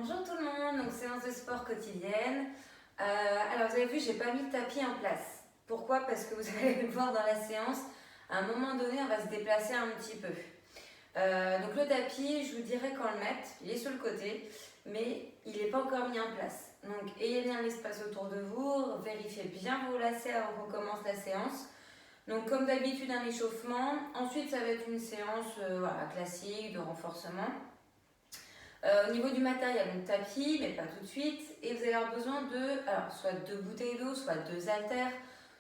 Bonjour tout le monde, donc séance de sport quotidienne. Alors vous avez vu, j'ai pas mis le tapis en place. Pourquoi? Parce que vous allez le voir dans la séance, à un moment donné, on va se déplacer un petit peu. Donc le tapis, je vous dirais quand le mettre, il est sur le côté, mais il n'est pas encore mis en place. Donc ayez bien l'espace autour de vous, vérifiez bien vos lacets avant qu'on commence la séance. Donc comme d'habitude un échauffement, ensuite ça va être une séance classique de renforcement. Au niveau du matériel, donc tapis, mais pas tout de suite. Et vous allez avoir besoin de soit 2 bouteilles d'eau, soit 2 haltères,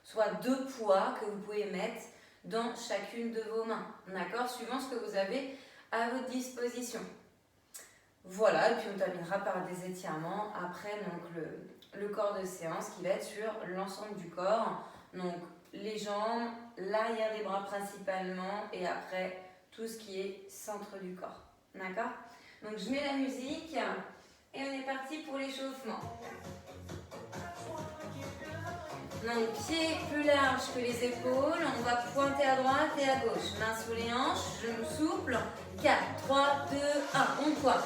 soit 2 poids que vous pouvez mettre dans chacune de vos mains. D'accord? Suivant ce que vous avez à votre disposition. Voilà, et puis on terminera par des étirements après donc le corps de séance qui va être sur l'ensemble du corps. Donc les jambes, l'arrière des bras principalement et après tout ce qui est centre du corps. D'accord? Donc je mets la musique et on est parti pour l'échauffement. Donc pieds plus larges que les épaules, on va pointer à droite et à gauche. Mains sous les hanches, genoux souples. 4, 3, 2, 1, on pointe.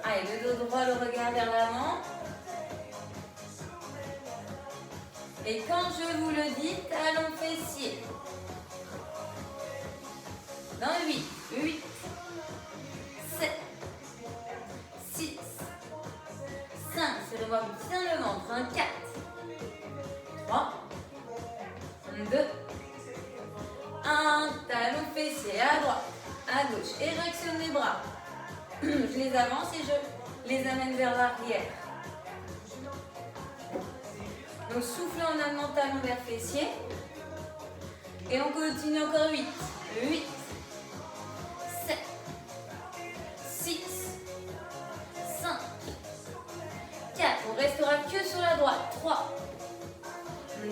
Allez, le dos droit, le regard vers l'avant. Et quand je vous le dis, talons fessiers. Dans 8, 7, 6, 5, c'est le voir bien le ventre, 4, 3, 2, 1, talon fessier à droite, à gauche, érection des bras, je les avance et je les amène vers l'arrière. Donc soufflez en amenant talon vers fessier, et on continue encore 8, 7, 6, 5, 4, on restera que sur la droite, 3,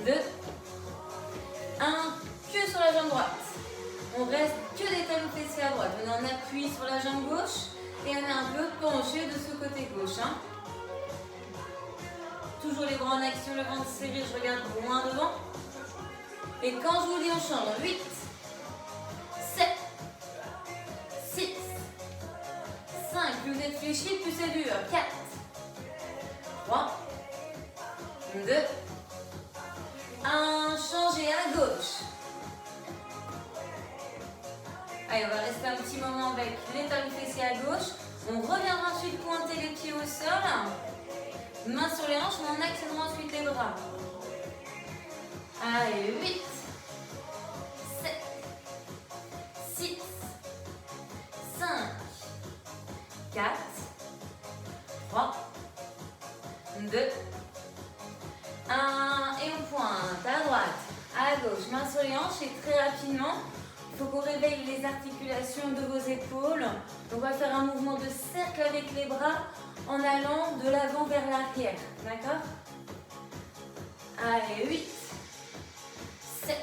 2, 1, que sur la jambe droite. On reste que des talons fessiers à droite. On appuie sur la jambe gauche et on est un peu penché de ce côté gauche. Toujours les bras en action, le ventre serré, je regarde loin devant. Et quand je vous dis on change, 8, 7, 6, 5, plus vous êtes fléchi, plus c'est dur, 4, 3, 2, 1, changez à gauche. Allez, on va rester un petit moment avec les talons fessiers à gauche. On reviendra ensuite pointer les pieds au sol. Mains sur les hanches, on actionnera ensuite les bras. Allez, 8, 7, 6, 5, 4, 3, 2, 1, et on pointe à droite, à gauche, mains sur les hanches et très rapidement, il faut qu'on réveille les articulations de vos épaules. On va faire un mouvement de cercle avec les bras en allant de l'avant vers l'arrière. D'accord? Allez, 8, 7,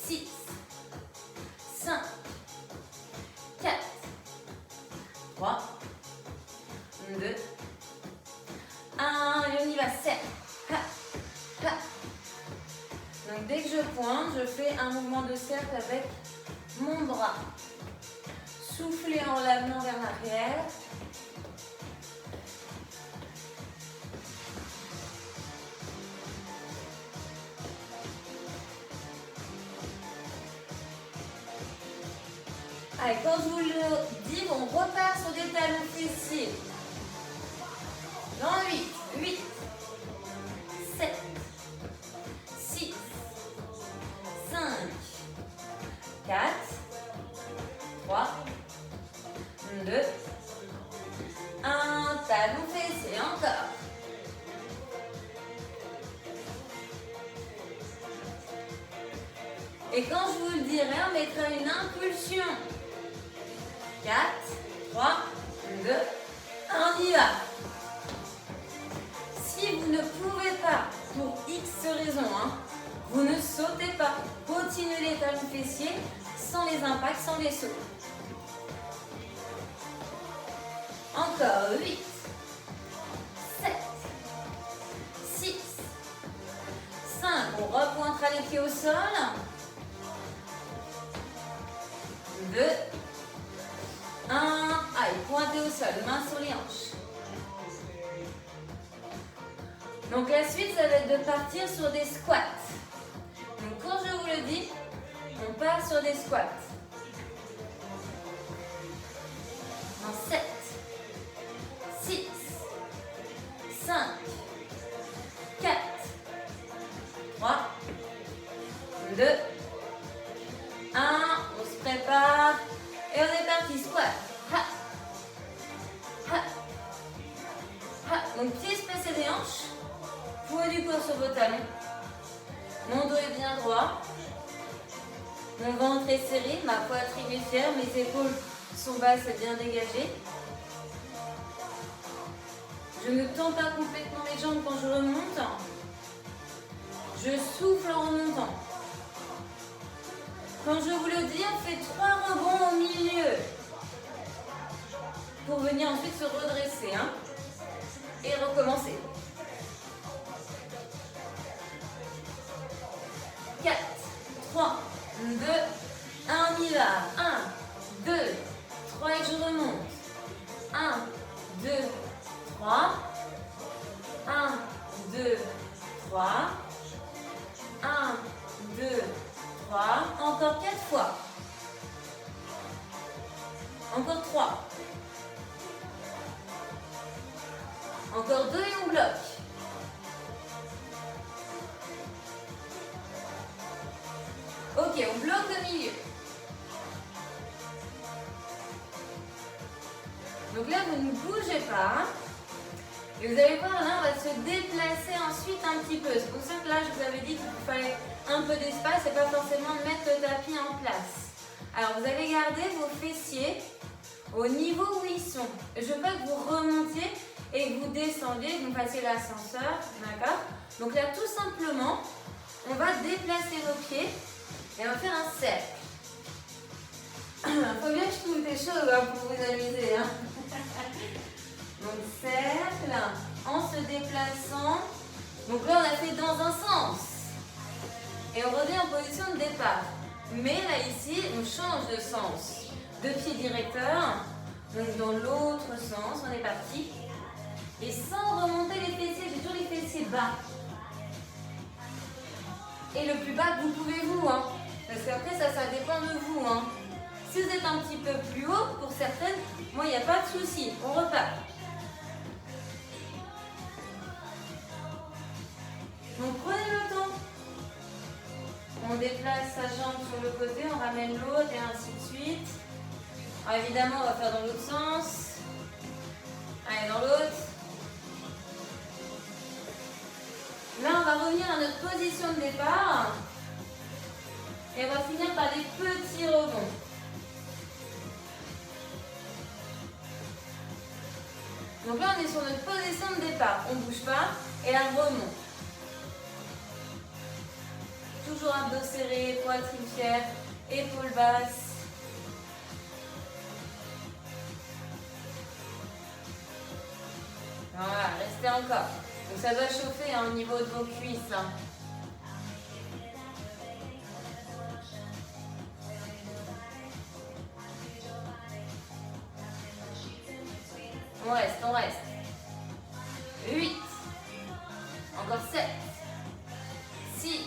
6, 5, 4, 3, 2, 1, et on y va, 7. Donc dès que je pointe, je fais un mouvement de cercle avec mon bras. Soufflez en l'amenant vers l'arrière. Allez, quand je vous le dis, on repart sur des talons fessiers. Dans 8, 7, 6, 5, 4, 3, 2, 1, talon fessier, encore. Et quand je vous le dirai, on mettra une impulsion. 4, 3, 2, 1, on y va. Si vous ne pouvez pas, pour X raisons, vous ne sautez pas. Continuez les talons fessiers sans les impacts, sans les sauts. Encore 8, 7, 6, 5. On repointera les pieds au sol. 2, 1, allez, pointé au sol, main sur les hanches. Donc la suite, ça va être de partir sur des squats. Donc quand je vous le dis, on part sur des squats. En 7, 6, 5, 4, 3, 2, 1. On se prépare et on est parti. Squat. Ha. Ha. Ha. Donc pieds spacés des hanches. Poids du corps sur vos talons. Mon dos est bien droit. Mon ventre est serré, ma poitrine est ferme, mes épaules sont basses et bien dégagées. Je ne tends pas complètement les jambes quand je remonte. Je souffle en remontant. Quand je vous le dis, on fait 3 rebonds au milieu. Pour venir ensuite se redresser. Hein, et recommencer. 4, 3, 2, 1, on y va. 1, 2, 3 et je remonte. 1, 2, 3. 1, 2, 3. 1, 2, 3. Encore 4 fois. Encore 3. Encore 2 et on bloque. Ok, on bloque au milieu. Donc là, vous ne bougez pas. Et vous allez voir, là, on va se déplacer ensuite un petit peu. C'est pour ça que là, je vous avais dit qu'il fallait un peu d'espace et pas forcément mettre le tapis en place. Alors, vous allez garder vos fessiers au niveau où ils sont. Je veux pas que vous remontiez et que vous descendiez, que vous fassiez l'ascenseur. D'accord? Donc là, tout simplement, on va déplacer vos pieds. Et on va faire un cercle. Faut bien que je trouve des choses hein, pour vous amuser. Hein. Donc cercle, en se déplaçant. Donc là on a fait dans un sens. Et on revient en position de départ. Mais là ici, on change de sens. De pied directeur. Donc dans l'autre sens, on est parti. Et sans remonter les fessiers, j'ai toujours les fessiers bas. Et le plus bas que vous pouvez vous. Hein. Parce qu'après, ça dépend de vous. Hein. Si vous êtes un petit peu plus haut, pour certaines, moi, il n'y a pas de souci. On repart. Donc, prenez le temps. On déplace sa jambe sur le côté, on ramène l'autre et ainsi de suite. Alors, évidemment, on va faire dans l'autre sens. Allez, dans l'autre. Là, on va revenir à notre position de départ. Et on va finir par des petits rebonds. Donc là, on est sur notre position de départ. On ne bouge pas. Et là, on remonte. Toujours abdos serrés, poitrine fière, épaules basses. Voilà, restez encore. Donc ça doit chauffer hein, au niveau de vos cuisses. Hein. On reste, on reste. 8. Encore 7. 6.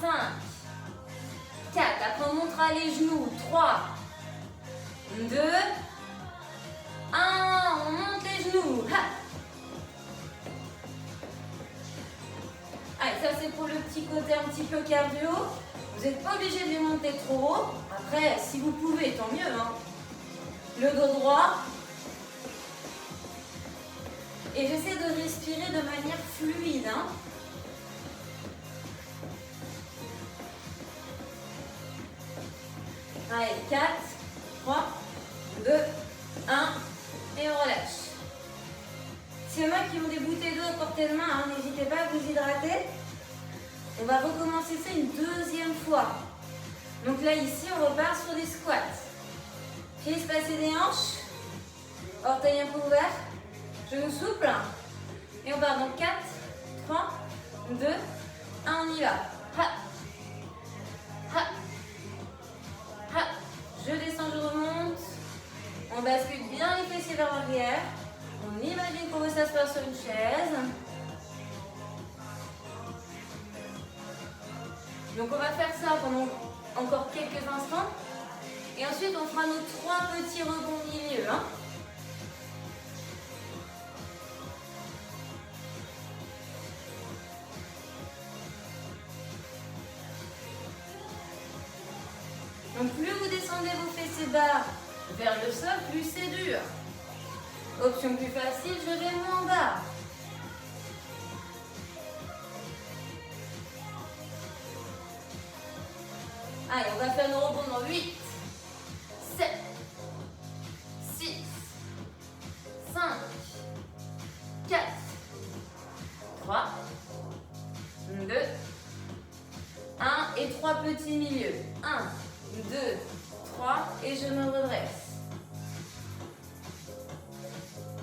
5. 4. Après, on montera les genoux. 3. 2. 1. On monte les genoux. Ha. Allez, ça c'est pour le petit côté un petit peu cardio. Vous n'êtes pas obligé de les monter trop haut. Après, si vous pouvez, tant mieux. Hein. Le dos droit. Et j'essaie de respirer de manière fluide. Hein. Allez, 4, 3, 2, 1. Et on relâche. S'il y en a qui ont des bouteilles d'eau à portée de main, hein, n'hésitez pas à vous hydrater. On va recommencer ça une deuxième fois. Donc là, ici, on repart sur des squats. Pieds espacés des hanches. Orteils un peu ouverts. Genoux souples. Et on part donc 4, 3, 2, 1, on y va. Ha. Ha. Ha. Je descends, je remonte. On bascule bien les fessiers vers l'arrière. On imagine qu'on veut s'asseoir sur une chaise. Donc on va faire ça pendant encore quelques instants. Et ensuite on fera nos 3 petits rebonds au milieu. Hein. Donc plus vous descendez vos fessiers bas vers le sol, plus c'est dur. Option plus facile, je vais moins bas. Allez, on va faire nos rebonds dans 8, 7, 6, 5, 4, 3, 2, 1 et 3 petits milieux. 1, 2, 3 et je me redresse.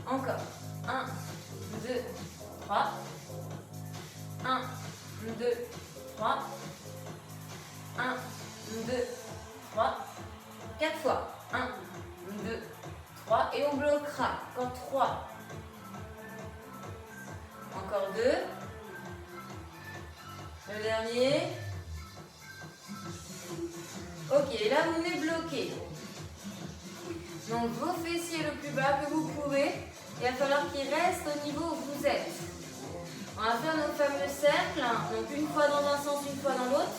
Encore. 1, 2, 3. 1, 2, 3. 1, 2, 3. 4 fois. 1, 2, 3. Et on bloquera. Encore 3. Encore 2. Le dernier. Ok, là vous venez bloquer. Donc vos fessiers le plus bas que vous pouvez. Il va falloir qu'ils restent au niveau où vous êtes. On va faire nos fameux cercles. Donc une fois dans un sens, une fois dans l'autre.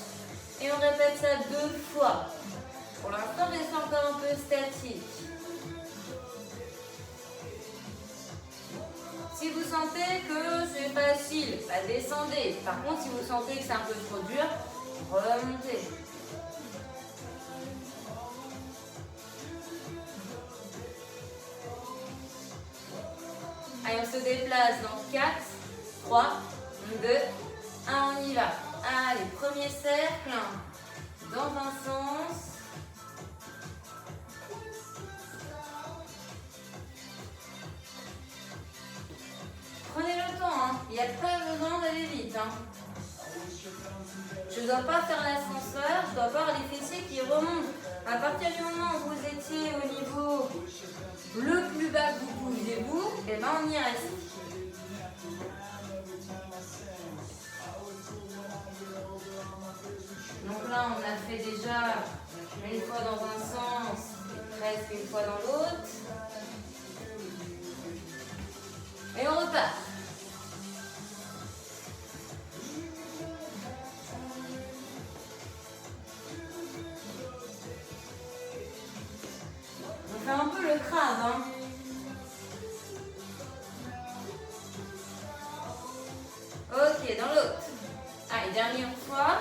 Et on répète ça 2 fois. Pour l'instant, restez encore un peu statique. Si vous sentez que c'est facile, bah descendez. Par contre, si vous sentez que c'est un peu trop dur, remontez. Allez, on se déplace dans 4, 3, 2, 1, on y va. Allez, premier cercle, dans un sens. Prenez le temps, hein. Il n'y a pas besoin d'aller vite. Hein. Je ne dois pas faire l'ascenseur, je dois avoir les fessiers qui remontent. À partir du moment où vous étiez au niveau le plus bas que vous pouviez vous, et ben on y reste. Donc là, on a fait déjà une fois dans un sens et presque une fois dans l'autre. Et on repart. On fait un peu le crabe, hein. Ok, dans l'autre. Allez, dernière fois.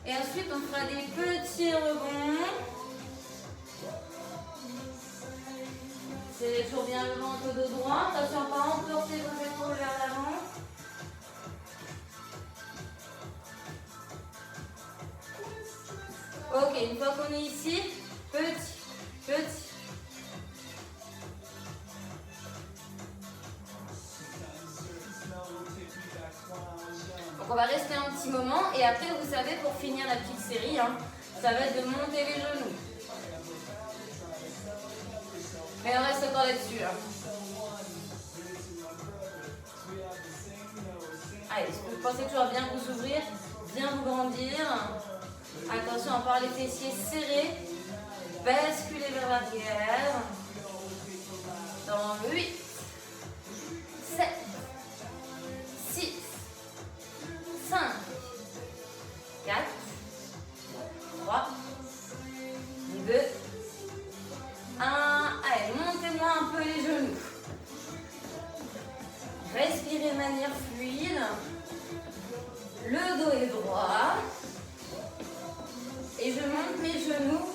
Et ensuite, on fera des petits rebonds. C'est toujours bien le ventre, dos droit. Attention à ne pas emporter vos épaules vers l'avant. Ok, une fois qu'on est ici, petit. Donc on va rester un petit moment et après vous savez pour finir la petite série, hein, ça va être de monter les genoux. Mais on reste encore là-dessus. Hein. Allez, vous pensez toujours bien vous ouvrir, bien vous grandir. Attention à avoir les fessiers serrés. Basculez vers l'arrière. Dans 8, 7, 6, 5, 4, 3, 2, 1. Allez, montez-moi un peu les genoux. Respirez de manière fluide. Le dos est droit. Et je monte mes genoux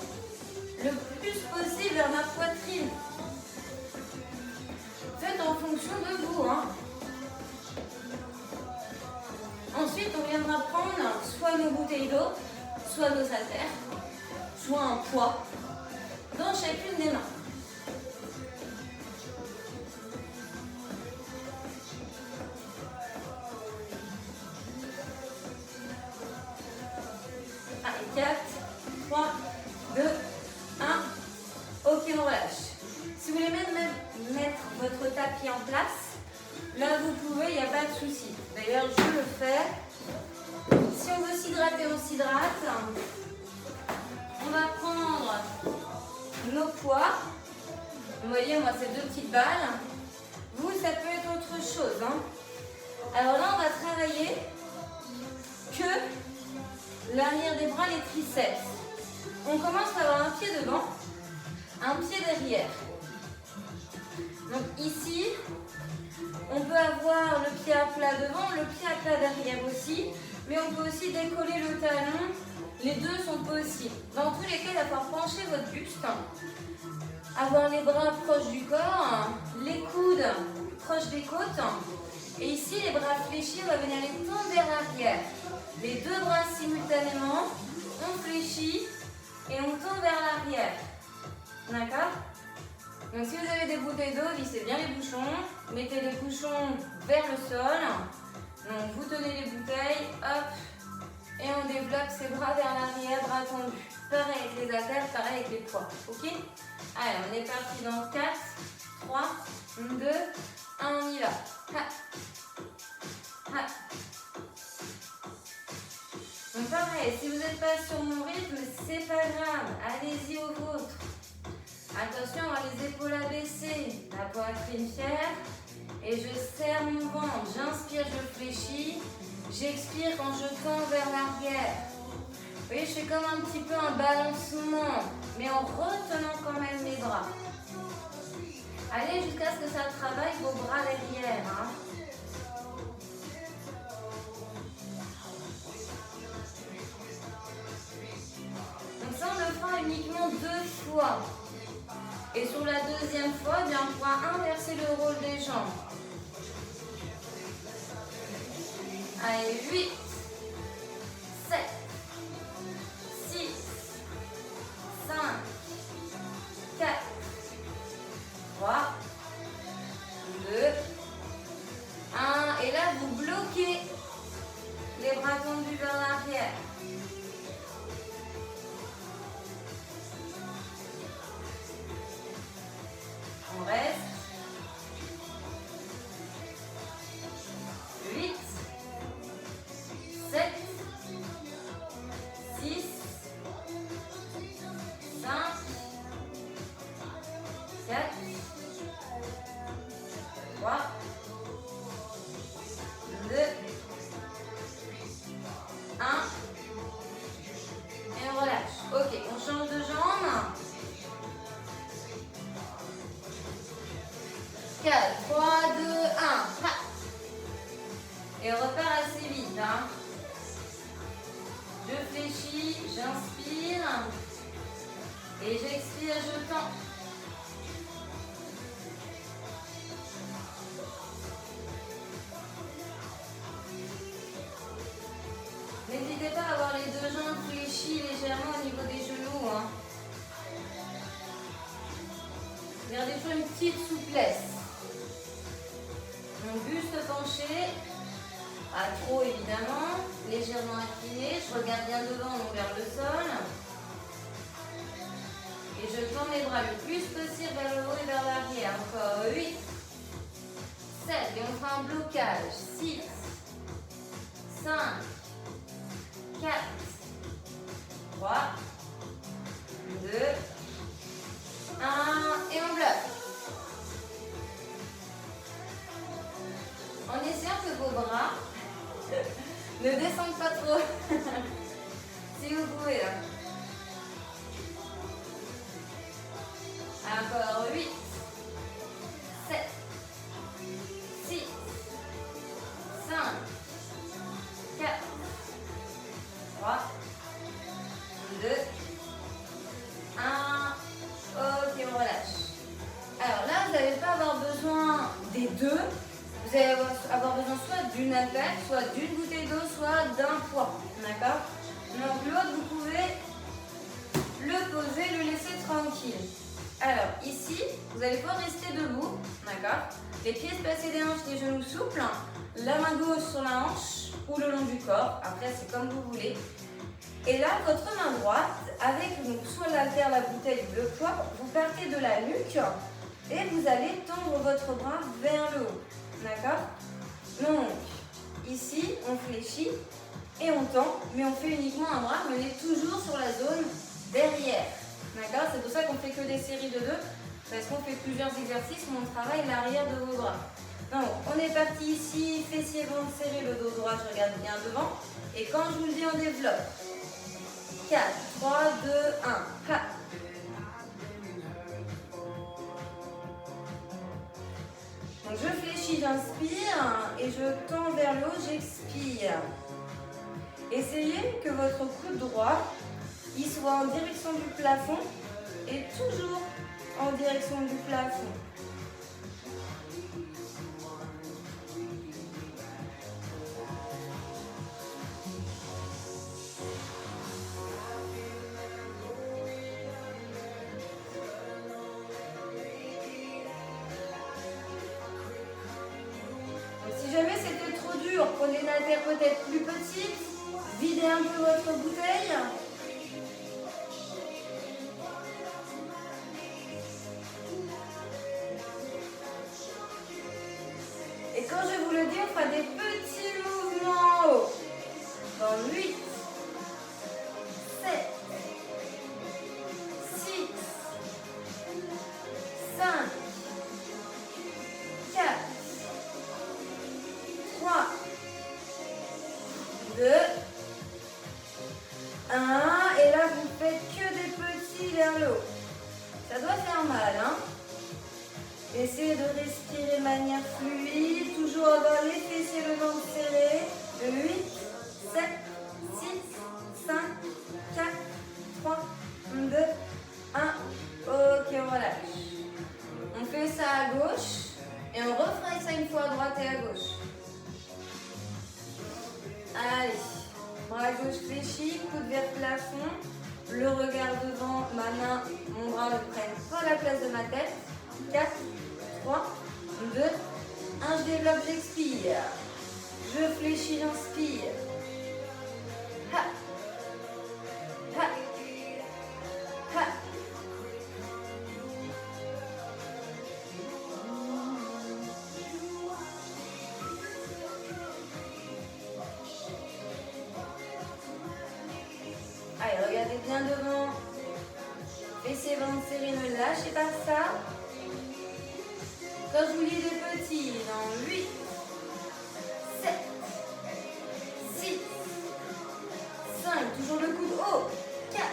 le plus possible vers ma poitrine. Faites en fonction de vous. Hein. Ensuite, on viendra prendre soit nos bouteilles d'eau, soit nos haltères, soit un poids dans chacune des mains. Allez, 4, 3, 2, 1. Ok, on relâche. votre tapis en place, là vous pouvez, il n'y a pas de souci. D'ailleurs, je le fais. Si on veut s'hydrater, on s'hydrate. On va prendre nos poids. Vous voyez, moi, c'est 2 petites balles. Vous, ça peut être autre chose. Hein. Alors là, on va travailler que l'arrière des bras, les triceps. On commence par avoir un pied devant, un pied derrière. Donc ici, on peut avoir le pied à plat devant, le pied à plat derrière aussi, mais on peut aussi décoller le talon. Les deux sont possibles. Dans tous les cas, il va falloir pencher votre buste, avoir les bras proches du corps, les coudes proches des côtes. Et ici, les bras fléchis, on va venir les tendre vers l'arrière. Les 2 bras simultanément, on fléchit et on tourne vers l'arrière. D'accord? Donc si vous avez des bouteilles d'eau, vissez bien les bouchons, mettez les bouchons vers le sol. Donc vous tenez les bouteilles, hop, et on développe ses bras vers l'arrière, bras tendus. Pareil avec les haltères, pareil avec les poids. Ok? Allez, on est parti dans 4, 3, 2, 1, on y va. Ha. Ha. Donc pareil, si vous n'êtes pas sur mon rythme, c'est pas grave, allez-y au vôtre. Attention, on va les épaules abaissées, la poitrine fière. Et je serre mon ventre, j'inspire, je fléchis. J'expire quand je tends vers l'arrière. Vous voyez, je fais comme un petit peu un balancement, mais en retenant quand même mes bras. Allez jusqu'à ce que ça travaille vos bras derrière. Hein. Donc ça, on le fera uniquement 2 fois. Et sur la deuxième fois, eh bien, on pourra inverser le rôle des jambes. Allez, 8, 7, 6, 5, 4, 3, 2, 1. Et là, vous bloquez les bras tendus vers l'arrière. On reste. 8, 7, 6, 5, 4, 3, 2, 1. Et on relâche. Ok, on change de jambe. 4, 3, 2, 1. Et on repart assez vite. Hein. Je fléchis, j'inspire. Et j'expire, je tends. N'hésitez pas à avoir les 2 jambes fléchies légèrement au niveau des genoux. Hein. Gardez toujours une petite souplesse. Mon buste penché, pas trop évidemment, légèrement incliné. Je regarde bien devant, donc vers le sol. Et je tends mes bras le plus possible vers le haut et vers l'arrière. Encore 8, 7, et on fera un blocage. 6, 5, 4, 3, 2, 1, et on bloque. En essayant que vos bras ne descendent pas trop. Si vous pouvez là. Encore 8, 7, 6, 5, 4, 3, 2, 1. Ok, on relâche. Alors là, vous n'allez pas avoir besoin des 2. Vous allez avoir besoin soit d'une haltère, soit d'une bouteille d'eau, soit d'un poids. D'accord? Donc l'autre, vous pouvez le poser, le laisser tranquille. Alors ici, vous allez pouvoir rester debout. D'accord? Les pieds espacés des hanches, les genoux souples. La main gauche sur la hanche ou le long du corps. Après, c'est comme vous voulez. Et là, votre main droite, avec donc, soit l'haltère, la bouteille ou le poids, vous partez de la nuque Et vous allez tendre votre bras vers le haut. D'accord? Donc, ici, on fléchit et on tend, mais on fait uniquement un bras, mais on est toujours sur la zone derrière. D'accord? C'est pour ça qu'on fait que des séries de 2, parce qu'on fait plusieurs exercices, mais on travaille l'arrière de vos bras. Donc, on est parti ici, fessier, ventre serré, le dos droit, je regarde bien devant. Et quand je vous le dis, on développe. 4, 3, 2, 1. Ha. Donc, je fléchis, j'inspire et je tends vers le haut, j'expire. Essayez que votre coude droit il soit en direction du plafond et toujours en direction du plafond. Si jamais c'était trop dur, prenez une haltère peut-être plus petite, videz un peu votre bouteille. Et quand je vous le dis, on fera des petits mouvements en haut. Dans 8, 7, 6, 5, 4, 3, 2, 1. Et là, vous faites que des petits vers le haut. Ça doit faire mal, hein? Essayez de respirer de manière fluide, toujours avoir les fessiers, le ventre serré. 8, 7, 6, 5, 4, 3, 2, 1. Ok, on relâche. On fait ça à gauche et on refera ça une fois à droite et à gauche. Allez, bras gauche fléchi, coude vers le plafond. Le regard devant, ma main, mon bras ne prenne pas la place de ma tête. 4, 3, 2, 1, je développe, j'expire. Je fléchis, j'inspire. Ha. Ha. Ha. Allez, regardez bien devant. Fessiers, ventre serré, ne lâchez pas ça. Quand je vous lis des petits, dans 8, 7, 6, 5, toujours le coude haut, 4,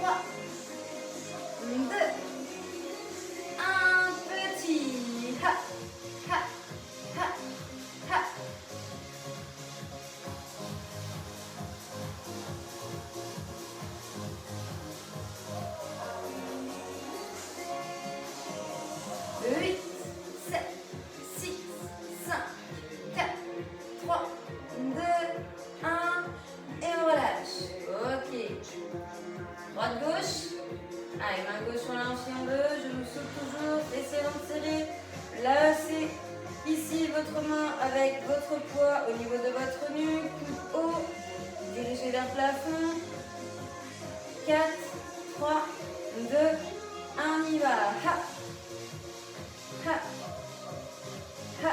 3, 2, 1, petit, ha, ha, ha, ha. Le 8, 7, 6, 5, 4, 3, 2, 1, et on relâche. Ok. Droite, gauche. Allez, main gauche sur la hanche si on veut. Je me souffle toujours. Laissez ventre serré. Lacez ici votre main avec votre poids au niveau de votre nuque. Coude haut. Dirigez vers le plafond. 4, 3, 2, 1, on y va. Ha. Ha. Ha.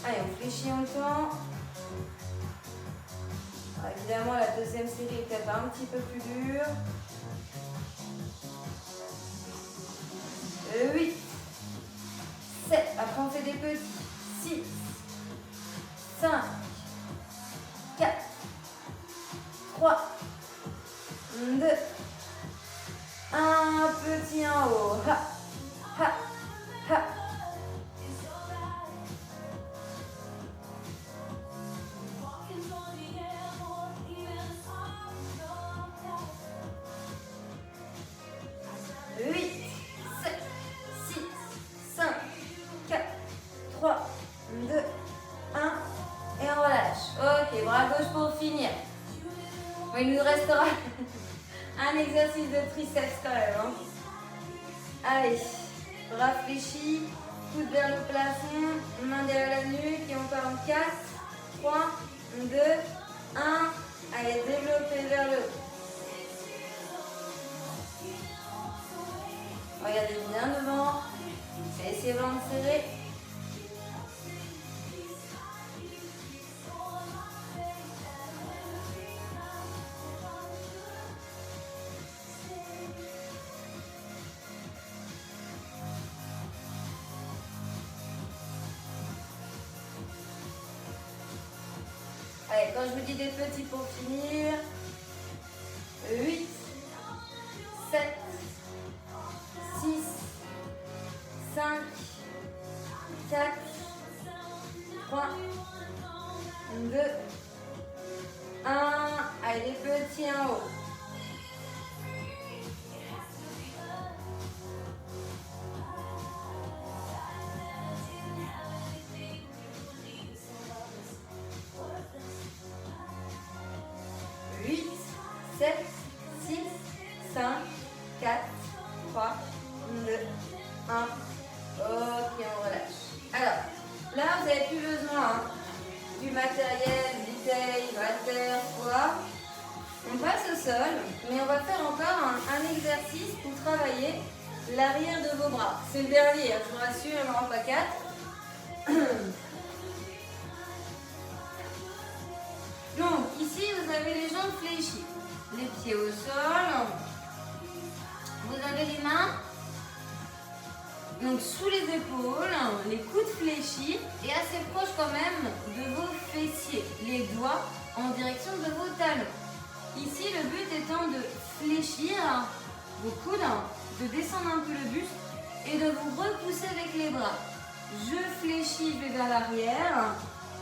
Allez, on fléchit en temps. Alors, évidemment, la deuxième série est peut-être un petit peu plus dure. 8, 7, après on fait des petits. 6, 5, 4, 3, 2, 1, petit en haut. Ha, ha, ha. Il nous restera un exercice de triceps quand même. Hein. Allez, bras fléchis, coude vers le plafond, main derrière la nuque et on part en 4, 3, 2, 1. Allez, développez vers le haut. Regardez bien devant. Laissez les ventres serrés. Allez, quand je vous dis des petits pour finir, 8, 7, 6, 5, 4, 3, 2, 1. Allez, les petits en haut. Mais on va faire encore un exercice pour travailler l'arrière de vos bras. C'est le dernier, je vous rassure, il n'y en aura pas 4. Donc ici vous avez les jambes fléchies, les pieds au sol, vous avez les mains donc sous les épaules, les coudes fléchis et assez proches quand même de vos fessiers, les doigts en direction de vos talons. Ici, le but étant de fléchir vos coudes, de descendre un peu le buste et de vous repousser avec les bras. Je fléchis, je vais vers l'arrière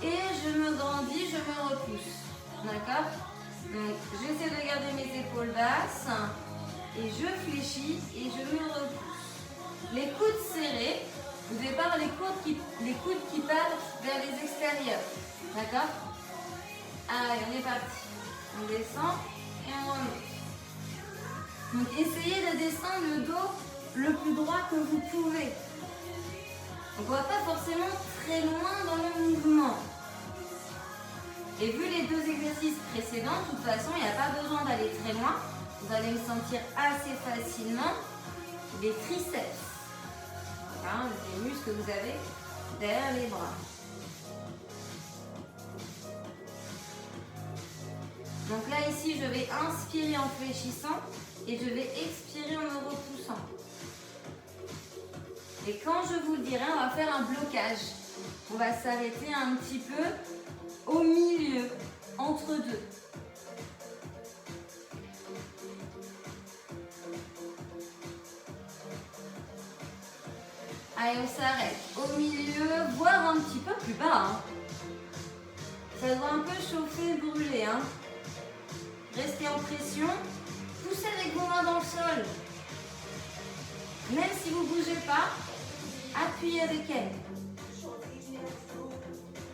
et je me grandis, je me repousse. D'accord? Donc, j'essaie de garder mes épaules basses et je fléchis et je me repousse. Les coudes serrés, au départ, les coudes qui partent vers les extérieurs. D'accord? Allez, on est parti. On descend et on remonte. Donc essayez de descendre le dos le plus droit que vous pouvez. On ne va pas forcément très loin dans le mouvement. Et vu les deux exercices précédents, de toute façon, il n'y a pas besoin d'aller très loin. Vous allez me sentir assez facilement les triceps. Hein, les muscles que vous avez derrière les bras. Donc là, ici, je vais inspirer en fléchissant et je vais expirer en me repoussant. Et quand je vous le dirai, on va faire un blocage. On va s'arrêter un petit peu au milieu, entre deux. Allez, on s'arrête au milieu, voire un petit peu plus bas. Hein. Ça doit un peu chauffer, brûler. Hein. Restez en pression. Poussez avec vos mains dans le sol. Même si vous ne bougez pas, appuyez avec elles.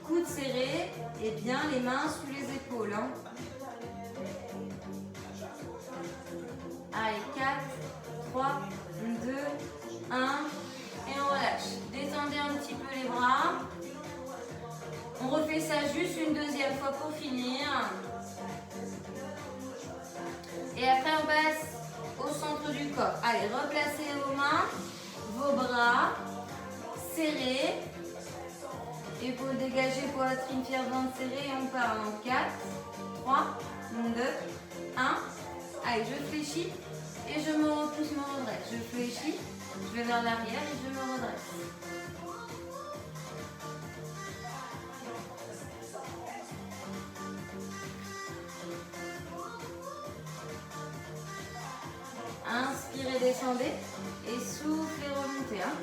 Coudes serrés et bien les mains sous les épaules. Hein. Allez, 4, 3, 2, 1. Et on relâche. Détendez un petit peu les bras. On refait ça juste une deuxième fois pour finir. Et après, on passe au centre du corps. Allez, replacez vos mains, vos bras, serrés. Épaules dégagées, poitrine fière, ventre serré. Et on part en 4, 3, 2, 1. Allez, je fléchis et je me repousse, me redresse. Je fléchis, je vais vers l'arrière et je me redresse. Inspirez, descendez et soufflez, remontez. Hein.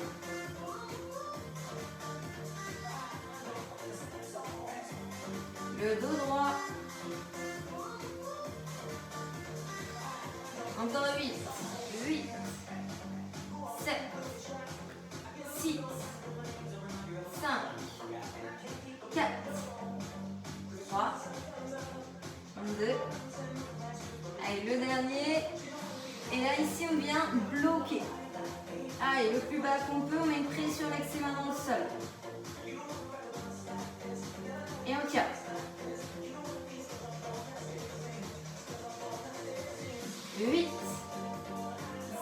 Le dos droit. Encore 8, 8, 7, 6, 5, 4, 3, 2. Allez, le dernier. Et là, ici, on vient bloquer. Allez, Allez, le plus bas qu'on peut, on met une pression maximum dans le sol. Et on tient. 8,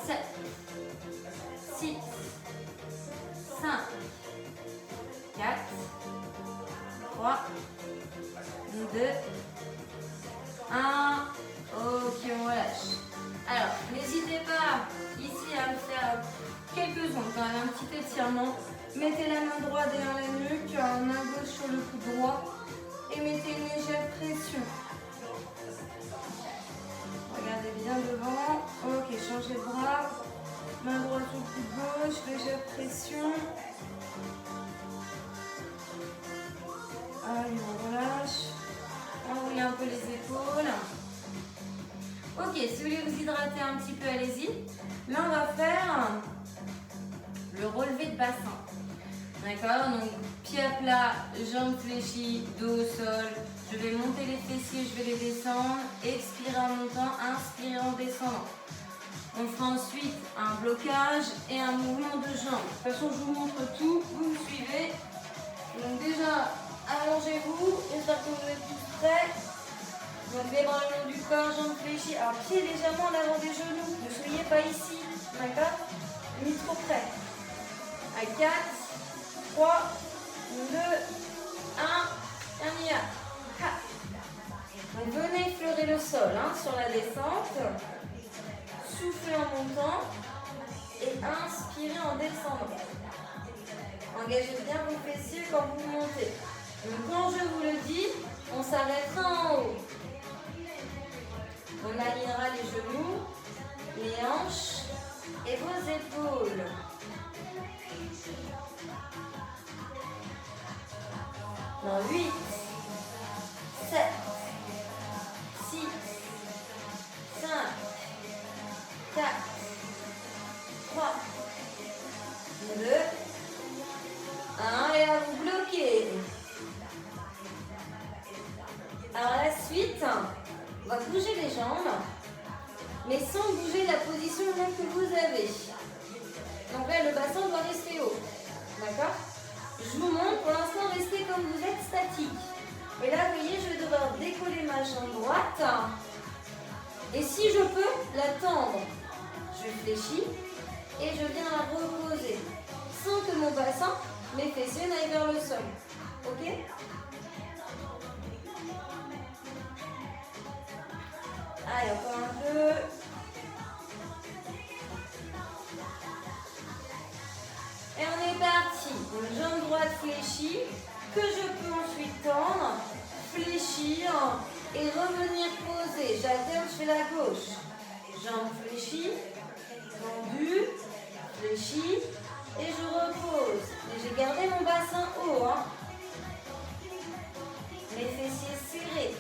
7, 6, 5, 4, 3, 2, 1. Ok, on relâche. Alors, n'hésitez pas ici à me faire quelques secondes, quand même un petit étirement. Mettez la main droite derrière la nuque, main gauche sur le coude droit et mettez une légère pression. Regardez bien devant. Ok, changez de bras. Main droite sur le coude gauche, légère pression. Allez, on relâche. Enroulez un peu les épaules. Ok, si vous voulez vous hydrater un petit peu, allez-y. Là, on va faire le relevé de bassin. D'accord? Donc, pied à plat, jambes fléchies, dos au sol. Je vais monter les fessiers, je vais les descendre. Expirez en montant, inspirez en descendant. On fera ensuite un blocage et un mouvement de jambes. De toute façon, je vous montre tout, vous me suivez. Donc déjà, allongez-vous, j'espère que vous êtes tous prêts. Donc les bras le long du corps, jambes fléchies. Alors pieds légèrement en avant des genoux, ne soyez pas ici, d'accord? Ni trop près. À 4, 3, 2, 1, et on y va. Donc venez effleurer le sol sur la descente. Soufflez en montant et inspirez en descendant. Engagez bien vos fessiers quand vous montez. Donc quand je vous le dis, on s'arrêtera en haut. On alignera les genoux, les hanches et vos épaules. Dans 8, 7, 6, 5, 4, 3, 2, 1. Et là, vous bloquez. Alors, à la suite, on va bouger les jambes, mais sans bouger la position même que vous avez. Donc là, le bassin doit rester haut. D'accord? Je vous montre, pour l'instant, restez comme vous êtes statique. Et là, vous voyez, je vais devoir décoller ma jambe droite. Et si je peux, la tendre. Je fléchis et je viens la reposer. Sans que mon bassin, mes fessiers n'aillent vers le sol. Ok? Allez, encore un peu. Et on est parti. Donc, jambe droite fléchie, que je peux ensuite tendre, fléchir et revenir poser. J'alterne, je fais la gauche. Jambe fléchie, tendue, fléchie et je repose. Et j'ai gardé mon bassin haut. Mes fessiers serrés.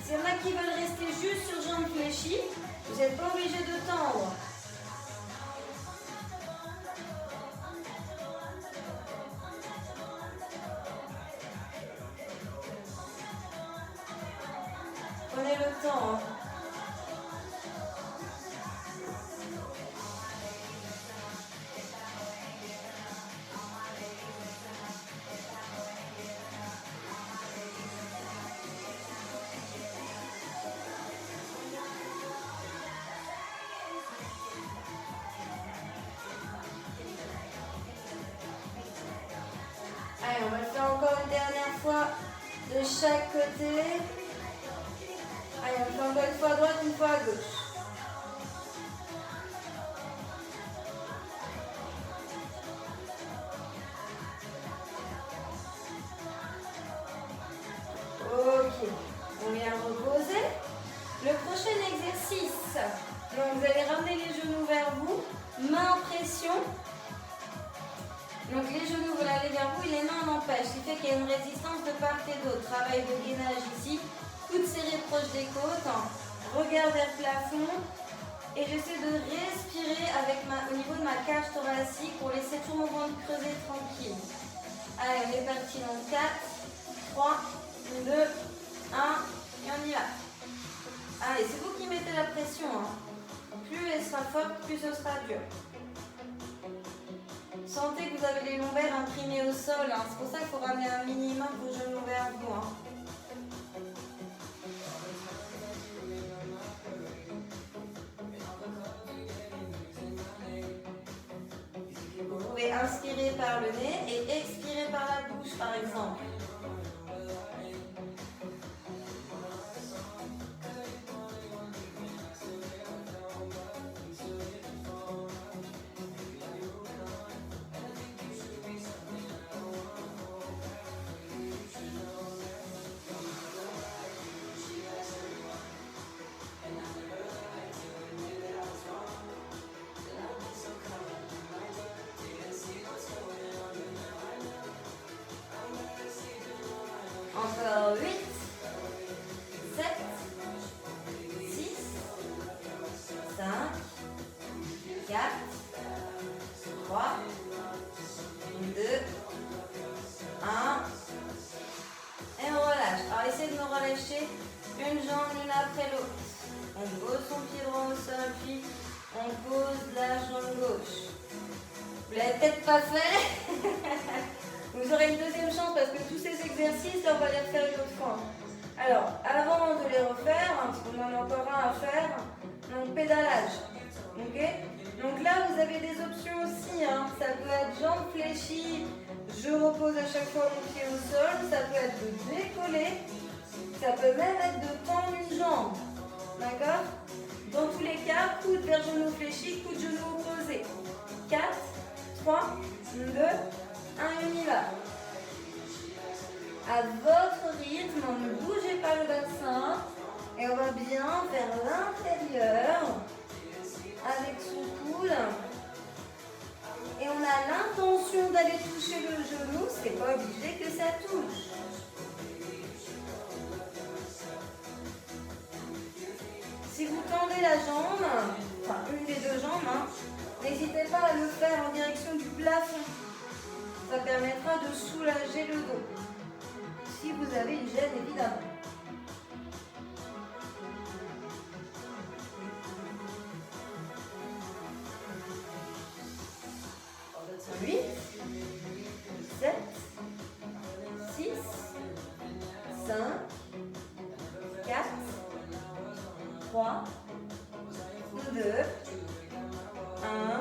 S'il y en a qui veulent rester juste sur jambes fléchies, vous n'êtes pas obligé de tendre. Prenez le temps. Allez, on va le faire encore une dernière fois de chaque côté. Allez, on le fait encore une fois à droite, une fois à gauche. Ok, on vient reposer. Le prochain exercice, donc vous allez ramener les genoux vers vous, main en pression. Donc les genoux veulent aller vers vous et les mains en empêchent, ce qui fait qu'il y a une résistance de part et d'autre. Travail de gainage ici, coude serré proche des côtes, regard vers le plafond. Et j'essaie de respirer avec au niveau de ma cage thoracique pour laisser tout mon ventre creuser tranquille. Allez, on est parti dans 4, 3, 2, 1, et on y va. Allez, c'est vous qui mettez la pression. plus elle sera forte, plus ce sera dur. Sentez que vous avez les lombaires imprimés au sol. Hein. C'est pour ça qu'il faut ramener un minimum vos genoux vers vous. Hein. Vous pouvez inspirer par le nez et expirer par la bouche, par exemple. Encore 8, 7, 6, 5, 4, 3, 2, 1. Et on relâche. Alors essayez de me relâcher une jambe l'une après l'autre. On pose son pied droit au sol, puis on pose la jambe gauche. Vous ne l'avez peut-être pas fait. Vous aurez une deuxième chance parce que tous ces exercices, on va les refaire une autre fois. Alors, avant de les refaire, parce qu'on en a encore un à faire, donc pédalage. Ok? Donc là, vous avez des options aussi. Hein. Ça peut être jambes fléchies, je repose à chaque fois mon pied au sol. Ça peut être de décoller. Ça peut même être de tendre une jambe. D'accord? Dans tous les cas, coude vers genou fléchi, coude genou opposé. 4, 3, 2, 1, on y va. À votre rythme, ne bougez pas le bassin et on va bien vers l'intérieur avec son coude. Et on a l'intention d'aller toucher le genou, c'est pas obligé que ça touche. Si vous tendez la jambe, enfin une des deux jambes, hein, n'hésitez pas à le faire en direction du plafond. Ça permettra de soulager le dos. Si vous avez une gêne, évidemment. Huit, 7, 6, 5, 4, 3, 2, 1.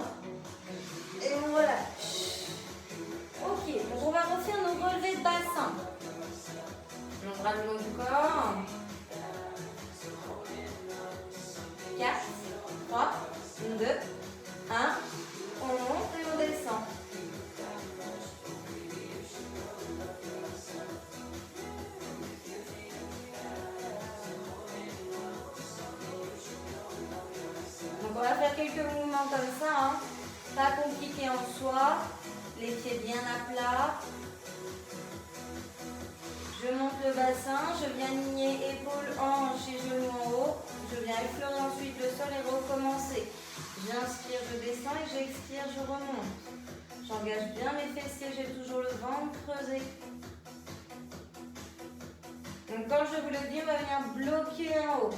Et on relâche. Ok, donc on va refaire nos relevés de bassin. Donc bras le long du corps. 4, 3, 2, 1. On monte et on descend. Donc on va faire quelques mouvements comme ça. Hein. Pas compliqué en soi. Les pieds bien à plat. Je monte le bassin, je viens aligner épaules, hanches et genoux en haut. Je viens effleurer ensuite le sol et recommencer. J'inspire, je descends et j'expire, je remonte. J'engage bien mes fessiers, j'ai toujours le ventre creusé. Donc quand je vous le dis, on va venir bloquer en haut.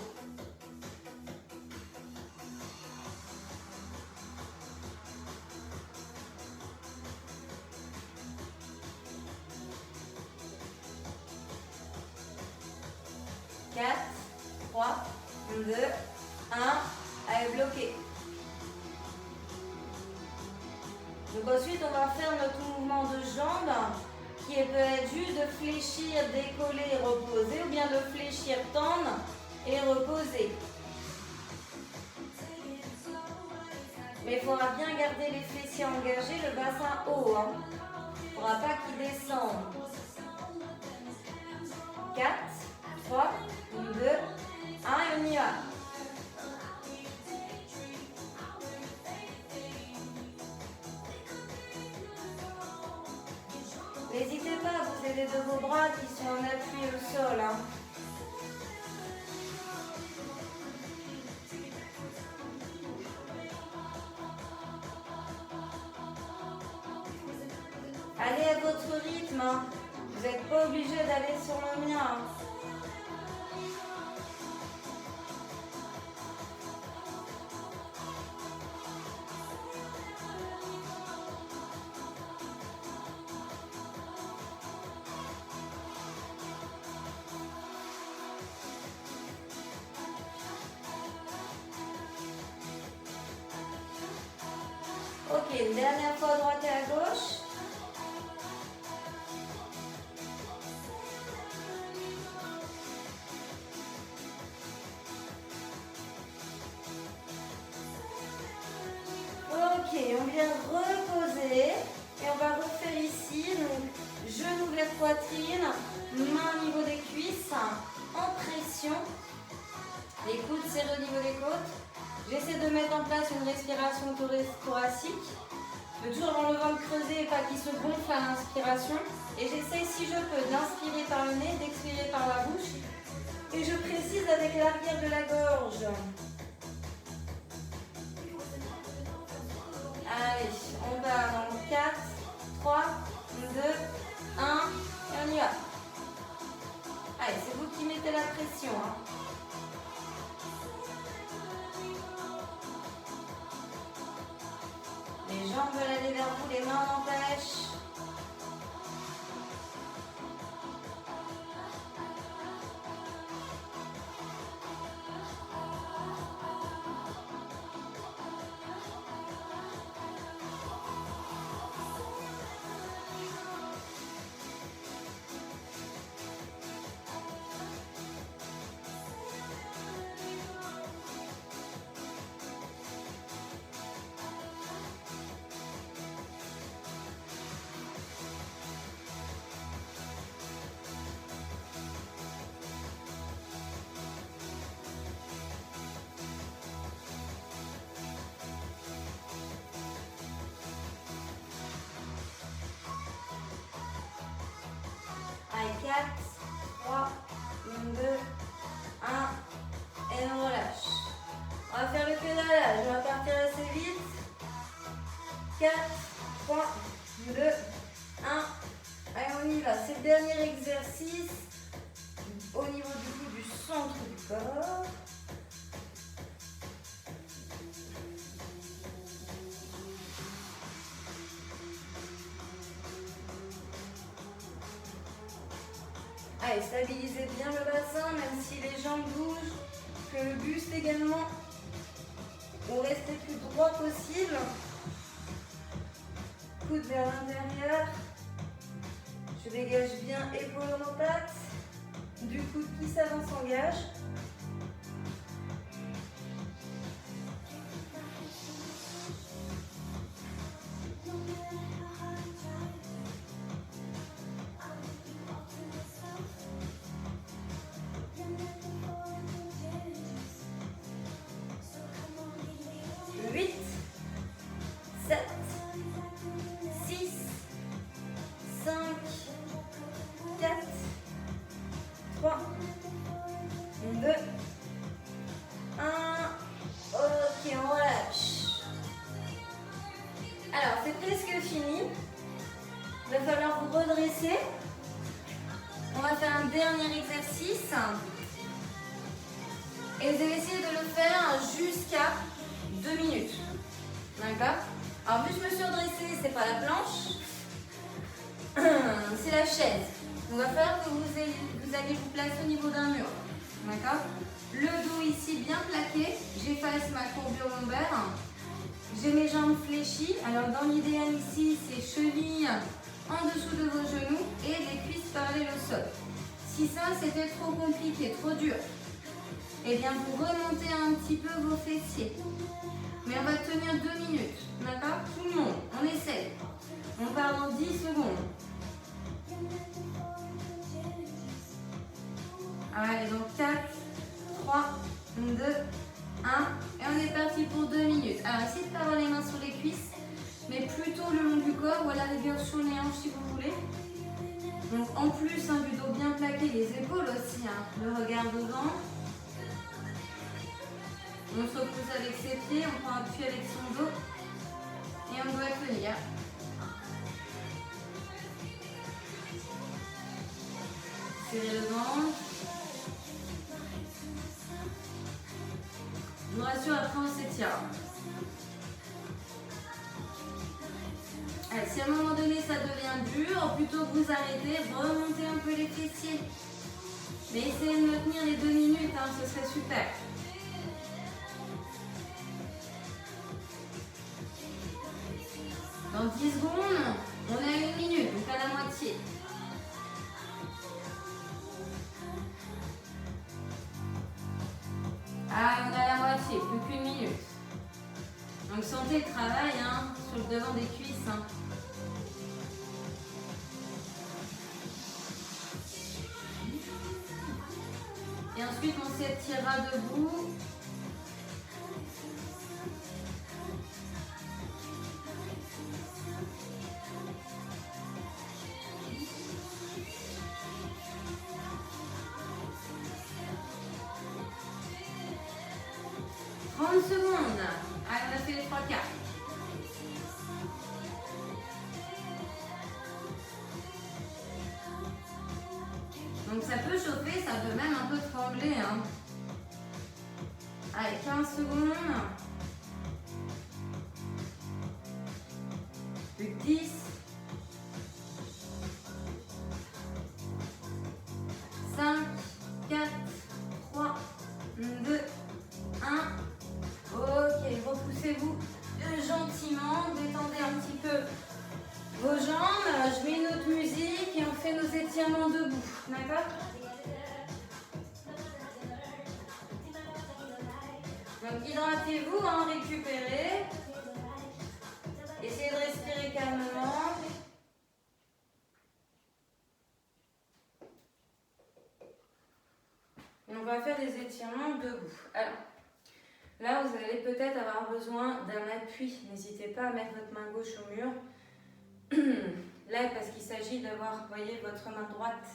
Quatre, 3, 2, 1, allez, bloquer. Donc ensuite, on va faire notre mouvement de jambes qui peut être juste de fléchir, décoller et reposer ou bien de fléchir, tendre et reposer. Mais il faudra bien garder les fessiers engagés, le bassin haut. Hein. Il ne faudra pas qu'il descende. 4, 3, 2, 1 et on y va. N'hésitez pas à vous aider de vos bras qui sont en appui au sol. Hein. Allez à votre rythme. Hein. Vous n'êtes pas obligé d'aller sur le mien. Hein. Ok, une dernière fois à droite et à gauche. Ok, on vient reposer et on va refaire ici, donc genou vers poitrine, main au niveau des cuisses, en pression, les coudes serrés au niveau des côtes. J'essaie de mettre en place une respiration thoracique, de toujours avoir le ventre creusé et pas qu'il se gonfle à l'inspiration. Et j'essaie, si je peux, d'inspirer par le nez, d'expirer par la bouche. Et je précise avec l'arrière de la gorge. Allez, on va dans 4, 3, 2, 1, et on y va. Allez, c'est vous qui mettez la pression. Les jambes veulent aller vers vous, les mains l'empêchent. Allez, 4, 3, 2, 1, et on relâche. On va faire le pédalage, on va partir assez vite. 4, 3, 2, 1, allez on y va. C'est le dernier exercice au niveau du centre du corps. Allez, stabilisez bien le bassin, même si les jambes bougent, que le buste également. On reste le plus droit possible. Coude vers l'intérieur. Je dégage bien épaules omoplates. Du coude qui s'avance s'engage. Fini. Il va falloir vous redresser. On va faire un dernier exercice. Et vous allez essayer de le faire jusqu'à 2 minutes. D'accord? Alors, vu que je me suis redressée, c'est pas la planche, c'est la chaise. Donc, il va falloir que vous allez vous placer au niveau d'un mur. D'accord? Le dos ici bien plaqué. J'efface ma courbure lombaire. J'ai mes jambes fléchies. Alors dans l'idéal ici, c'est chevilles en dessous de vos genoux et les cuisses parallèles au sol. Si ça c'était trop compliqué, trop dur, eh bien vous remontez un petit peu vos fessiers. Mais on va tenir 2 minutes. D'accord? Tout le monde, on essaye. On part dans 10 secondes. Allez, donc 4, 3, 2, 1, et on est parti pour 2 minutes. Alors, essayez de ne pas avoir les mains sur les cuisses, mais plutôt le long du corps ou à la rigueur sur les hanches si vous voulez. Donc, en plus du dos bien plaqué, les épaules aussi, le regard devant. On se repousse avec ses pieds, on prend appui avec son dos et on doit tenir. Serrez le ventre. Je vous rassure, après on s'étire. Allez, si à un moment donné ça devient dur, plutôt que vous arrêtez, remontez un peu les fessiers. Mais essayez de me tenir les 2 minutes, ce serait super. Dans 10 secondes, on a 1 minute, donc à la moitié. Ah, on a la moitié, plus qu'1 minute. Donc sentez le travail hein, sur le devant des cuisses. Hein. Et ensuite on s'étirera debout. Secondes. Allez, on a fait les 3 quarts. Donc ça peut chauffer, ça peut même un peu trembler. Hein. Allez, 15 secondes. Plus que 10. 5, 4, 3, 2, 1. Ok, repoussez-vous gentiment, détendez un petit peu vos jambes. Je mets une autre musique et on fait nos étirements debout. D'accord? Donc hydratez-vous, hein, récupérez. Essayez de respirer calmement. Et on va faire des étirements debout. Alors, là, vous allez peut-être avoir besoin d'un appui. N'hésitez pas à mettre votre main gauche au mur. Là, parce qu'il s'agit d'avoir, vous voyez, votre main droite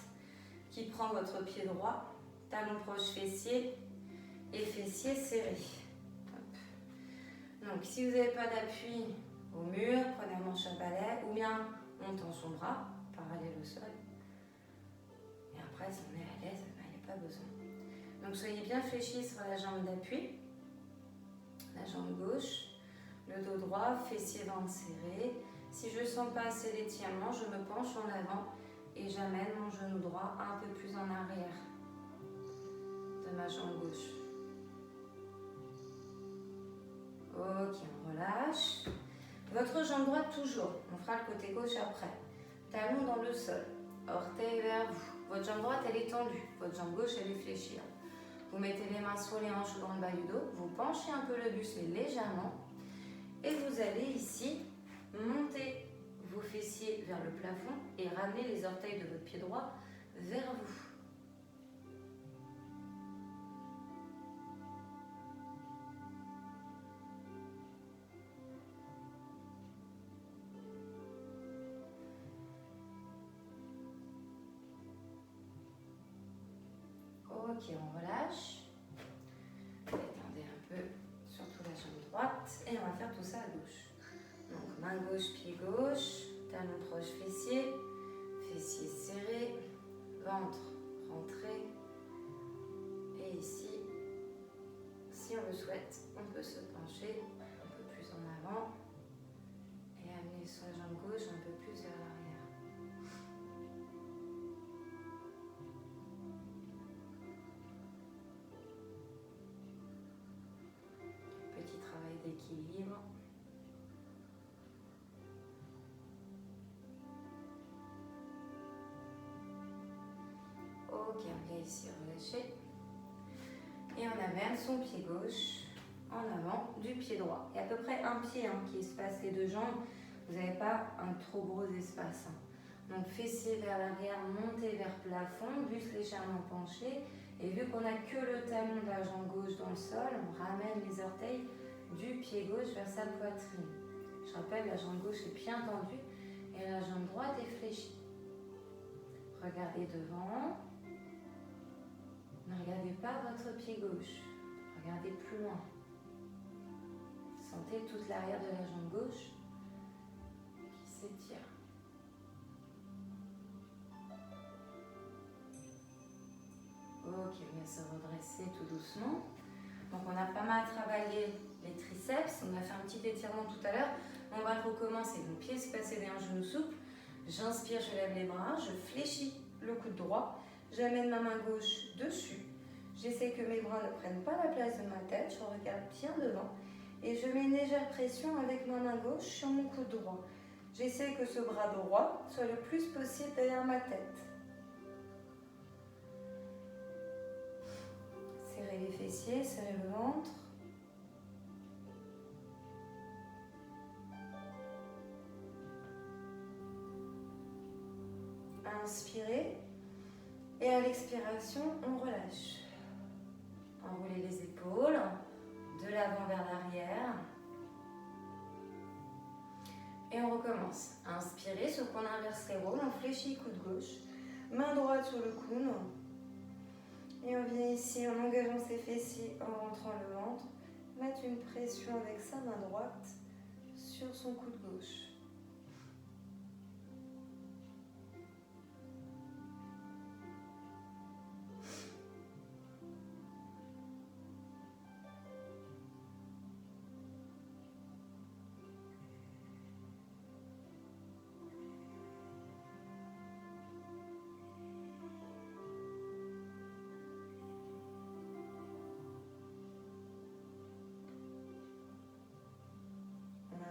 qui prend votre pied droit, talon proche fessier et fessier serré. Hop. Donc, si vous n'avez pas d'appui au mur, prenez un manche à balai ou bien on tend son bras, parallèle au sol. Et après, si on est à l'aise, il n'y a pas besoin. Donc, soyez bien fléchis sur la jambe d'appui. La jambe gauche, le dos droit, fessier, ventre serré. Si je ne sens pas assez d'étirement, je me penche en avant et j'amène mon genou droit un peu plus en arrière de ma jambe gauche. Ok, on relâche. Votre jambe droite toujours, on fera le côté gauche après. Talon dans le sol, orteil vers vous. Votre jambe droite elle est tendue, votre jambe gauche elle est fléchie. Vous mettez les mains sur les hanches ou dans le bas du dos, vous penchez un peu le buste mais légèrement et vous allez ici monter vos fessiers vers le plafond et ramener les orteils de votre pied droit vers vous. Ok, on relâche. Détendez un peu, surtout la jambe droite. Et on va faire tout ça à gauche. Donc main gauche, pied gauche, talon proche fessier, fessier serré, ventre rentré. Et ici, si on le souhaite, on peut se pencher un peu plus en avant et amener sa jambe gauche un peu plus vers l'arrière. Petit travail d'équilibre. Ok, on vient ici relâcher. Et on amène son pied gauche en avant du pied droit. Il y a à peu près un pied qui espace les deux jambes. Vous n'avez pas un trop gros espace. Donc fessier vers l'arrière, montez vers plafond, buste légèrement penché. Et vu qu'on n'a que le talon de la jambe gauche dans le sol, on ramène les orteils du pied gauche vers sa poitrine. Je rappelle, la jambe gauche est bien tendue et la jambe droite est fléchie. Regardez devant. Ne regardez pas votre pied gauche. Regardez plus loin. Sentez toute l'arrière de la jambe gauche qui s'étire. Ok, on va se redresser tout doucement. Donc on a pas mal travaillé les triceps. On a fait un petit étirement tout à l'heure. On va le recommencer. Mon pied espacé derrière un genou souple. J'inspire, je lève les bras. Je fléchis le coude droit. J'amène ma main gauche dessus. J'essaie que mes bras ne prennent pas la place de ma tête. Je regarde bien devant. Et je mets une légère pression avec ma main gauche sur mon coude droit. J'essaie que ce bras droit soit le plus possible derrière ma tête. Serrez les fessiers, serrez le ventre. Inspirez. Et à l'expiration, on relâche. Enroulez les épaules, de l'avant vers l'arrière. Et on recommence. Inspirez, sauf qu'on inverse les rôles, on fléchit coude gauche, main droite sur le coude. Et on vient ici en engageant ses fessiers, en rentrant le ventre, mettre une pression avec sa main droite sur son coude gauche.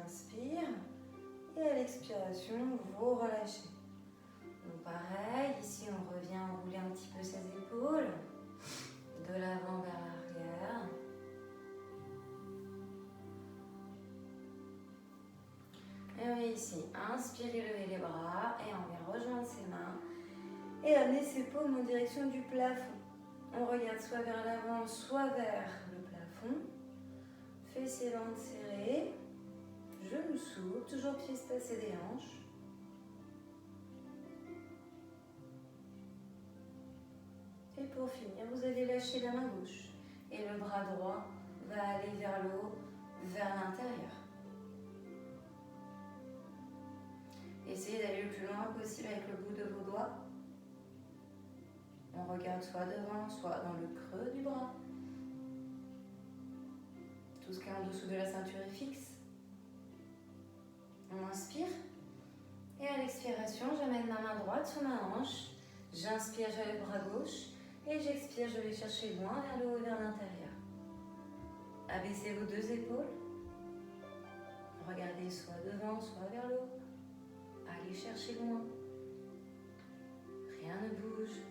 Inspire et à l'expiration, vous relâchez. Donc pareil, ici on revient enrouler un petit peu ses épaules, de l'avant vers l'arrière. Et on est ici, inspirez, levez les bras et on vient rejoindre ses mains et amener ses paumes en direction du plafond. On regarde soit vers l'avant, soit vers le plafond. Fessiers ventre serrés. Genoux souples, toujours pieds espacés des hanches. Et pour finir, vous allez lâcher la main gauche. Et le bras droit va aller vers le haut, vers l'intérieur. Essayez d'aller le plus loin possible avec le bout de vos doigts. On regarde soit devant, soit dans le creux du bras. Tout ce qui est en dessous de la ceinture est fixe. On inspire et à l'expiration, j'amène ma main droite sur ma hanche. J'inspire, je le bras gauche et j'expire, je vais chercher loin vers le haut et vers l'intérieur. Abaissez vos deux épaules. Regardez soit devant, soit vers le haut. Allez chercher loin. Rien ne bouge.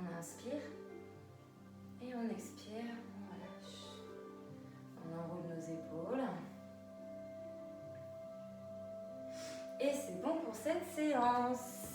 On inspire et on expire, on relâche. On enroule nos épaules. Et c'est bon pour cette séance.